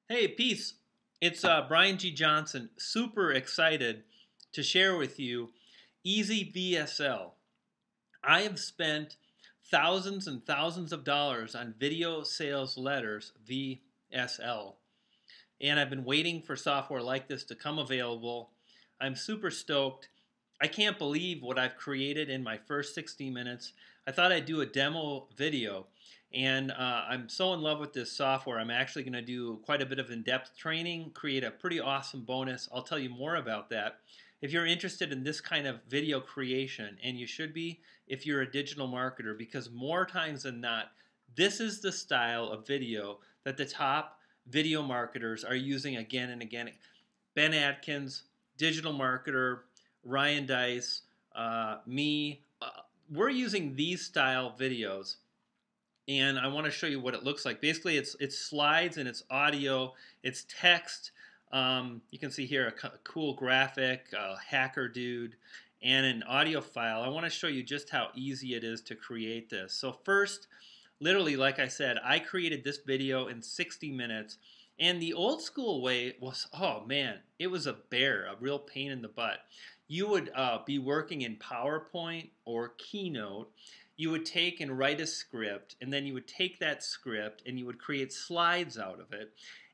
Hey, peace. It's Brian G. Johnson. Super excited to share with you EasyVSL. I have spent thousands and thousands of dollars on video sales letters, VSL, and I've been waiting for software like this to come available. I'm super stoked. I can't believe what I've created in my first 60 minutes. I thought I'd do a demo video, and I'm so in love with this software. I'm actually going to do quite a bit of in-depth training, create a pretty awesome bonus. I'll tell you more about that. If you're interested in this kind of video creation, and you should be if you're a digital marketer, because more times than not, this is the style of video that the top video marketers are using again and again. Ben Atkins, digital marketer, Ryan Dice, me, we're using these style videos, and I want to show you what it looks like. Basically, it's slides and it's audio, it's text. You can see here a cool graphic, a hacker dude, and an audio file. I want to show you just how easy it is to create this. So first, literally, like I said, I created this video in 60 minutes. And the old school way was, oh man, it was a bear, a real pain in the butt. You would be working in PowerPoint or Keynote. You would take and write a script, and then you would take that script and you would create slides out of it.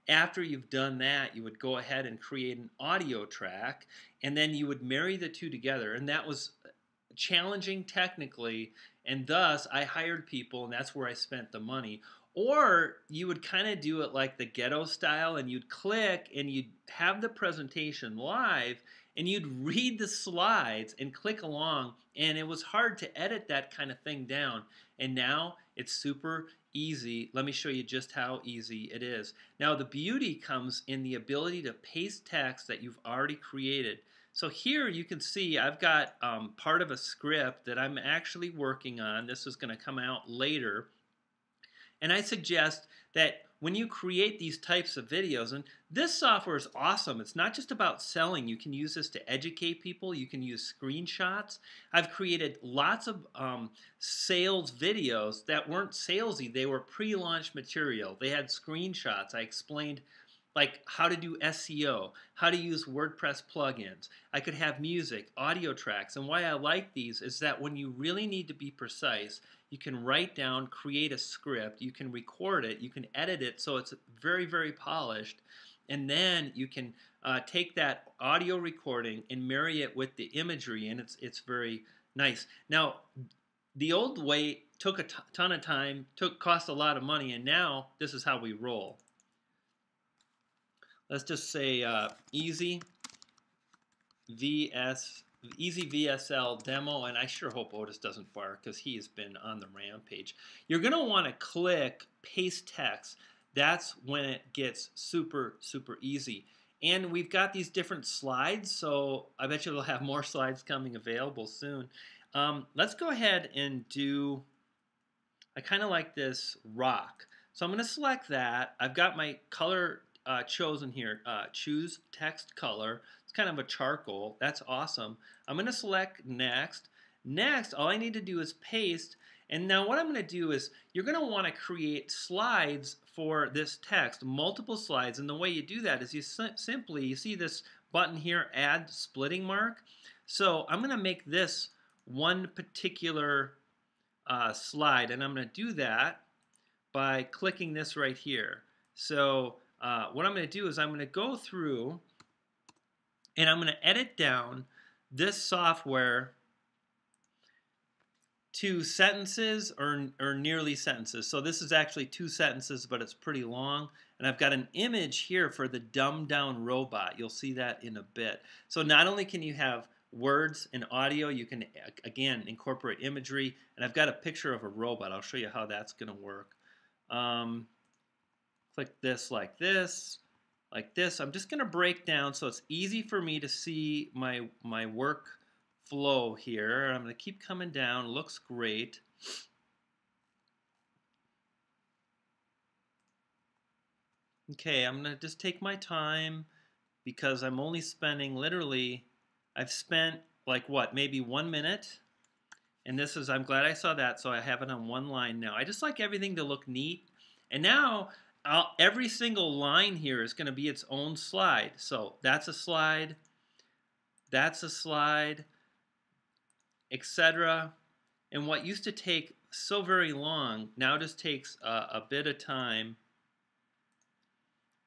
After you've done that, you would go ahead and create an audio track, and then you would marry the two together. And that was challenging technically, and thus I hired people, and that's where I spent the money. Or you would kind of do it like the ghetto style, and you'd click and you'd have the presentation live, and you'd read the slides and click along, and it was hard to edit that kind of thing down. And now it's super easy. Let me show you just how easy it is. Now the beauty comes in the ability to paste text that you've already created. So here you can see I've got part of a script that I'm actually working on. This is going to come out later. And I suggest that when you create these types of videos, and this software is awesome. It's not just about selling. You can use this to educate people. You can use screenshots. I've created lots of sales videos that weren't salesy. They were pre-launch material. They had screenshots. I explained like how to do SEO, how to use WordPress plugins. I could have music, audio tracks, and why I like these is that when you really need to be precise, you can write down, create a script, you can record it, you can edit it so it's very, very polished, and then you can take that audio recording and marry it with the imagery, and it's very nice. Now, the old way took a ton of time, cost a lot of money, and now this is how we roll. Let's just say Easy VSL demo, and I sure hope Otis doesn't bark because he has been on the rampage. You're going to want to click paste text. That's when it gets super, super easy. And we've got these different slides, so I bet you they'll have more slides coming available soon. Let's go ahead and do, I kind of like this rock. So I'm going to select that. I've got my color chosen here. Choose text color. It's kind of a charcoal. That's awesome. I'm going to select next. Next, all I need to do is paste. And now what I'm going to do is you're going to want to create slides for this text, multiple slides. And the way you do that is you simply, you see this button here, add splitting mark. So I'm going to make this one particular slide. And I'm going to do that by clicking this right here. So what I'm going to do is I'm going to go through and I'm going to edit down this software to sentences or nearly sentences. So this is actually 2 sentences, but it's pretty long. And I've got an image here for the dumbed down robot. You'll see that in a bit. So not only can you have words and audio, you can, again, incorporate imagery. And I've got a picture of a robot. I'll show you how that's going to work. Click this like this, like this. I'm just going to break down so it's easy for me to see my work flow here. I'm going to keep coming down. Looks great. Okay, I'm going to just take my time because I'm only spending literally, I've spent like what, maybe 1 minute. And this is, I'm glad I saw that, so I have it on one line now. I just like everything to look neat. And now every single line here is going to be its own slide. So that's a slide, etc. And what used to take so very long now just takes a bit of time.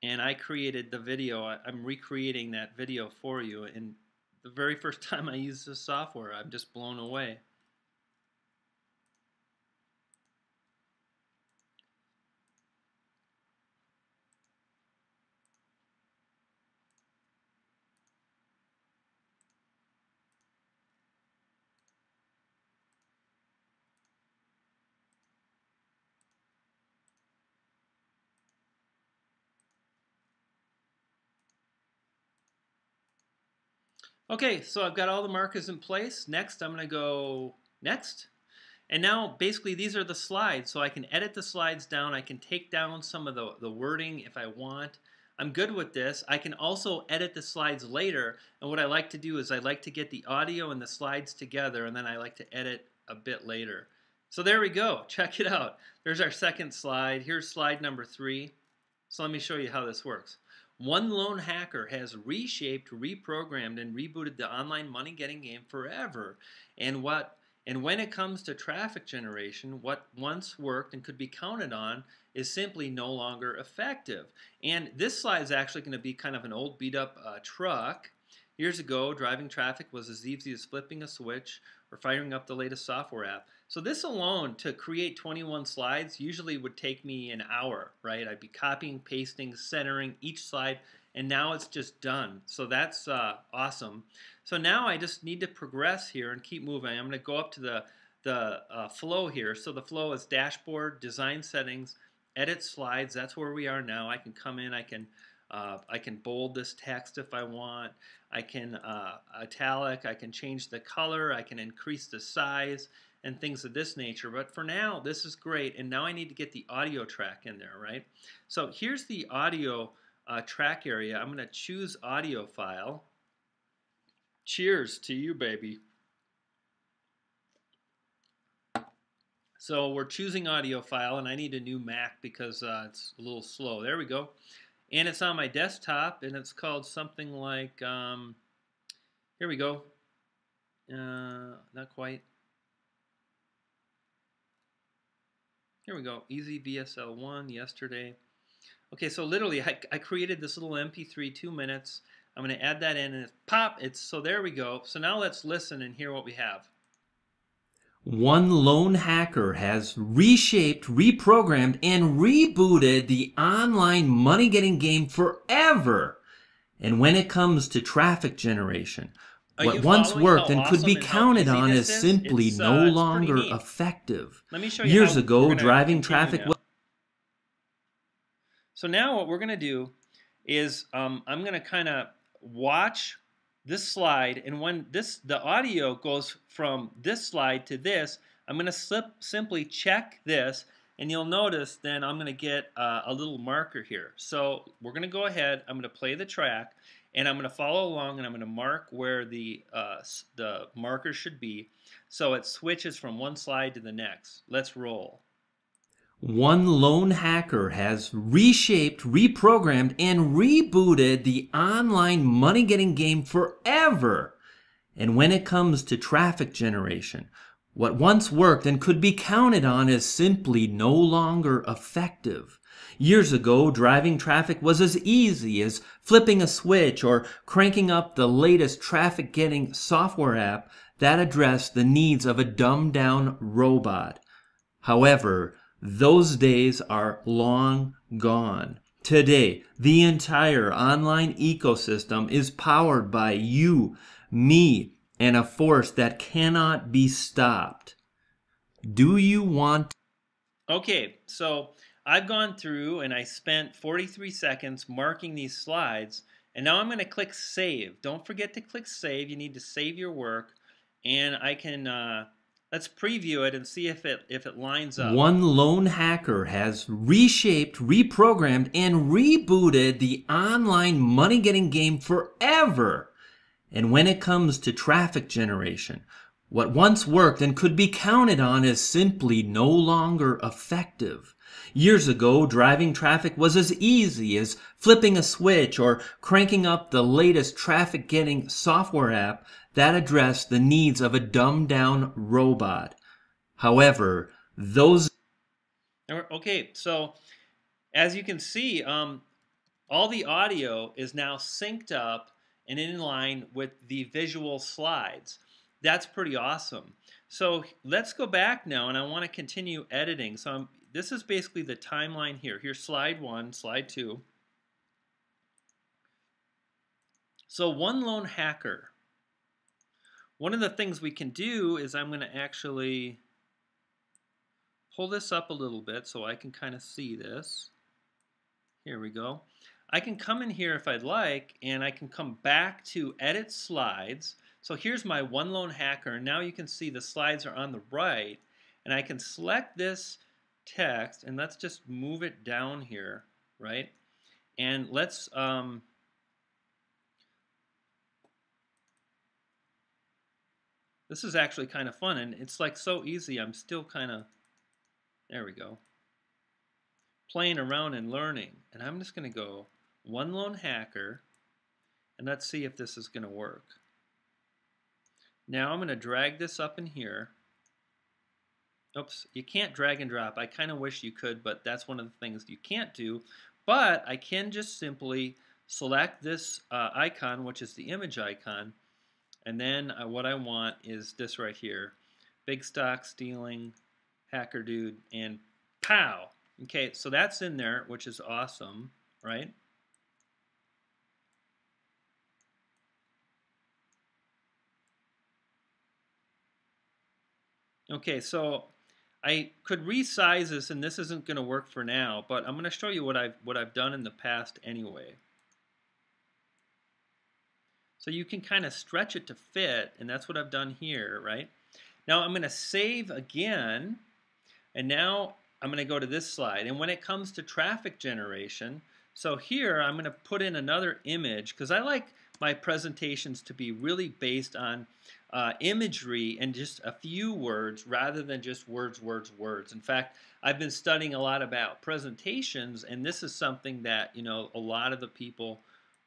And I created the video. I'm recreating that video for you. And the very first time I used this software, I'm just blown away. Okay, so I've got all the markers in place. Next, I'm going to go next. And now, basically, these are the slides. So I can edit the slides down. I can take down some of the wording if I want. I'm good with this. I can also edit the slides later. And what I like to do is I like to get the audio and the slides together, and then I like to edit a bit later. So there we go. Check it out. There's our second slide. Here's slide number 3. So let me show you how this works. One lone hacker has reshaped, reprogrammed, and rebooted the online money-getting game forever. And when it comes to traffic generation, what once worked and could be counted on is simply no longer effective. And this slide is actually going to be kind of an old beat-up truck. Years ago, driving traffic was as easy as flipping a switch or firing up the latest software app. So this alone, to create 21 slides, usually would take me an hour, right? I'd be copying, pasting, centering each slide, and now it's just done. So that's awesome. So now I just need to progress here and keep moving. I'm going to go up to the flow here. So the flow is dashboard, design settings, edit slides. That's where we are now. I can come in, I can bold this text if I want. I can italic, I can change the color, I can increase the size, and things of this nature. But for now, this is great. And now I need to get the audio track in there, right? So here's the audio track area. I'm going to choose audio file. Cheers to you, baby. So we're choosing audio file, and I need a new Mac because it's a little slow. There we go. And it's on my desktop, and it's called something like, here we go. Not quite. Here we go, EasyVSL 1 yesterday. Okay, so literally I created this little MP3, 2 minutes. I'm going to add that in and pop, so there we go. So now let's listen and hear what we have. One lone hacker has reshaped, reprogrammed, and rebooted the online money-getting game forever. And when it comes to traffic generation, what once worked and could be counted on is simply no longer effective. Let me show you Years ago, driving traffic was... So now what we're going to do is I'm going to kind of watch this slide, and when the audio goes from this slide to this, I'm going to simply check this, and you'll notice then I'm going to get a little marker here. So we're going to go ahead, I'm going to play the track, and I'm going to follow along, and I'm going to mark where the marker should be, so it switches from one slide to the next. Let's roll. One lone hacker has reshaped, reprogrammed, and rebooted the online money-getting game forever. And when it comes to traffic generation, what once worked and could be counted on is simply no longer effective. Years ago, driving traffic was as easy as flipping a switch or cranking up the latest traffic-getting software app that addressed the needs of a dumbed-down robot. However, those days are long gone. Today, the entire online ecosystem is powered by you, me, and a force that cannot be stopped. Do you want... Okay, so I've gone through and I spent 43 seconds marking these slides, and now I'm going to click Save. Don't forget to click Save. You need to save your work, and I can... let's preview it and see if it lines up. One lone hacker has reshaped, reprogrammed, and rebooted the online money-getting game forever. And when it comes to traffic generation, what once worked and could be counted on is simply no longer effective. Years ago, driving traffic was as easy as flipping a switch or cranking up the latest traffic-getting software app that addressed the needs of a dumbed-down robot. However, those... Okay, so as you can see, all the audio is now synced up and in line with the visual slides. That's pretty awesome. So let's go back now, and I want to continue editing. So this is basically the timeline here. Here's slide 1, slide 2. So one lone hacker. One of the things we can do is I'm going to actually pull this up a little bit so I can kind of see this. Here we go. I can come in here if I'd like, and I can come back to edit slides. So here's my one lone hacker. Now you can see the slides are on the right, and I can select this text, and let's just move it down here, right? And let's this is actually kind of fun, and it's like so easy. I'm still kind of, there we go, playing around and learning. And I'm just going to go one lone hacker, and let's see if this is going to work. Now I'm going to drag this up in here. Oops, you can't drag and drop. I kind of wish you could, but that's one of the things you can't do. But I can just simply select this icon, which is the image icon, and then what I want is this right here. Big stock stealing, hacker dude, and pow! Okay, so that's in there, which is awesome, right? Okay, so I could resize this, and this isn't going to work for now, but I'm going to show you what I've done in the past anyway. So you can kind of stretch it to fit, and that's what I've done here, right? Now I'm going to save again, and now I'm going to go to this slide. And when it comes to traffic generation, so here I'm going to put in another image, because I like my presentations to be really based on imagery and just a few words rather than just words, words, words. In fact, I've been studying a lot about presentations, and this is something that, you know, a lot of the people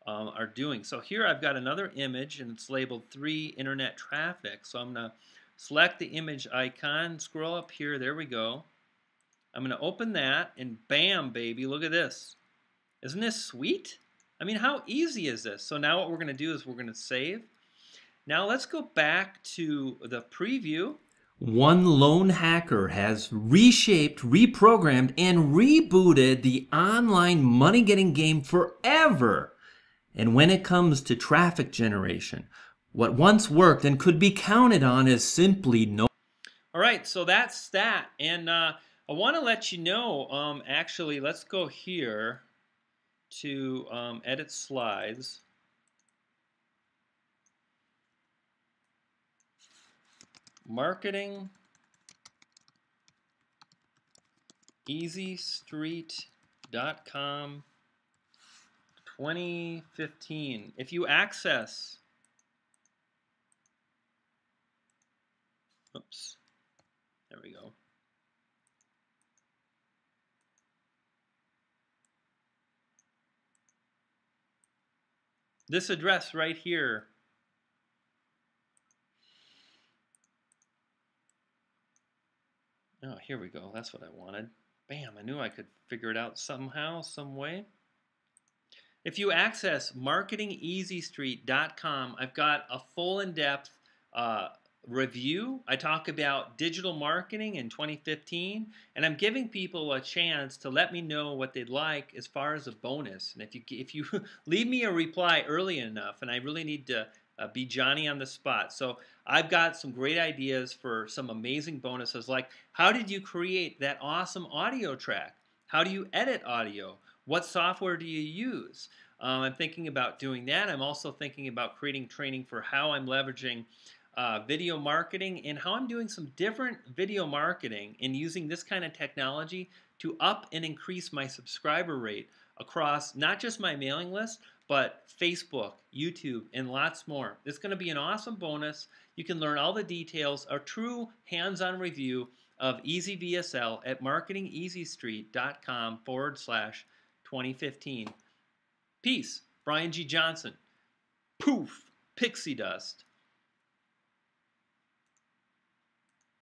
are doing. So here I've got another image, and it's labeled 3 internet traffic. So I'm going to select the image icon, scroll up here, there we go. I'm going to open that, and bam, baby, look at this. Isn't this sweet? I mean, how easy is this? So now what we're going to do is we're going to save. Now let's go back to the preview. One lone hacker has reshaped, reprogrammed, and rebooted the online money-getting game forever. And when it comes to traffic generation, what once worked and could be counted on is simply no. All right, so that's that. And I want to let you know, actually, let's go here to edit slides. Marketing EasyStreet.com 2015. If you access, oops, there we go. This address right here. Oh, here we go. That's what I wanted. Bam, I knew I could figure it out somehow, some way. If you access marketingeasystreet.com, I've got a full in-depth review. I talk about digital marketing in 2015, and I'm giving people a chance to let me know what they'd like as far as a bonus. And if you leave me a reply early enough, and I really need to be Johnny on the spot. So I've got some great ideas for some amazing bonuses, like how did you create that awesome audio track? How do you edit audio? What software do you use? I'm thinking about doing that. I'm also thinking about creating training for how I'm leveraging video marketing and how I'm doing some different video marketing and using this kind of technology to up and increase my subscriber rate across not just my mailing list, but Facebook, YouTube, and lots more. It's going to be an awesome bonus. You can learn all the details, a true hands-on review of EasyVSL at marketingeasystreet.com/2015. Peace. Brian G. Johnson. Poof. Pixie dust.